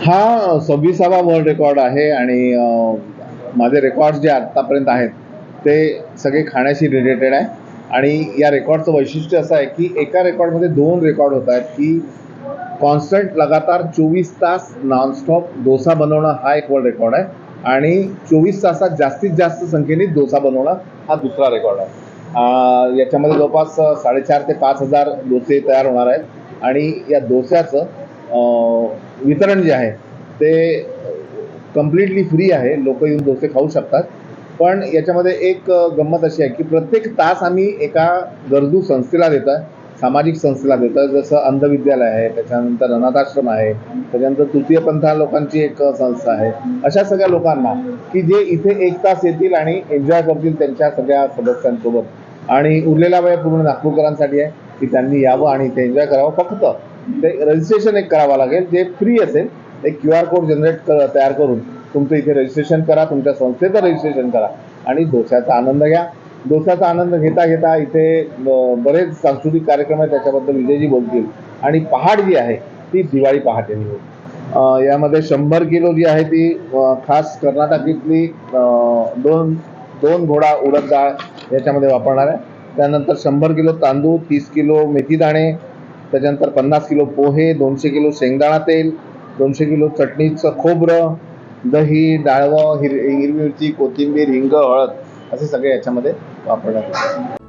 हा 26वा world record आहे आणि माझे रेकॉर्ड्स जे आत्तापर्यंत आहेत ते सगळे खाण्याशी रिलेटेड आहे. आणि या रेकॉर्डचं वैशिष्ट्य असं आहे की एका रेकॉर्डमध्ये 2 रेकॉर्ड होत आहेत की कॉन्स्टंट लगातार 24 तास नॉनस्टॉप डोसा बनवणं हा एक वर्ल्ड रेकॉर्ड आहे आणि 24 तासात जास्तीत जास्त संख्येने डोसा बनवणं हा दुसरा रेकॉर्ड आहे. याच्यामध्ये जवळपास 4,500 ते 5,000 डोसे तयार होणार आहेत आणि या डोस्याचं वितरण जे आहे ते कम्प्लिटली फ्री आहे. लोक येऊन डोसे खाऊ शकतात. पण याच्यामध्ये एक गंमत अशी आहे की प्रत्येक तास आम्ही एका गरजू संस्थेला देतो आहे, सामाजिक संस्थेला देतो आहे. जसं अंधविद्यालय आहे, त्याच्यानंतर अनाथाश्रम आहे, त्याच्यानंतर तृतीयपंथा लोकांची एक संस्था आहे. अशा सगळ्या लोकांना की जे इथे 1 तास येतील आणि एन्जॉय करतील त्यांच्या सगळ्या सदस्यांसोबत. आणि उरलेला वेळ पूर्ण नागपूरकरांसाठी आहे की त्यांनी यावं आणि ते एन्जॉय करावं. फक्त ते रजिस्ट्रेशन एक करावं लागेल जे फ्री असेल. एक QR कोड तयार करून तुमचं इथे रजिस्ट्रेशन करा, तुमच्या संस्थेचं रजिस्ट्रेशन करा आणि डोस्याचा आनंद घ्या. डोस्याचा आनंद घेता घेता इथे बरेच सांस्कृतिक कार्यक्रम आहेत, त्याच्याबद्दल विजयजी बोलतील. आणि पहाट जी आहे ती दिवाळी पहाटेने होईल. यामध्ये 100 किलो जी आहे ती खास कर्नाटकीतली दोन घोडा उडद डाळ याच्यामध्ये वापरणार आहे. त्यानंतर 100 किलो तांदूळ, 30 किलो मेथी दाणे, त्याच्यानंतर 50 किलो पोहे, 200 किलो शेंगदाणा तेल, 200 किलो चटणीचं खोबरं, दही, डाळवं, हिरवी मिरची, कोथिंबीर, हिंग, हळद असे सगळे याच्यामध्ये वापरण्यात येतात.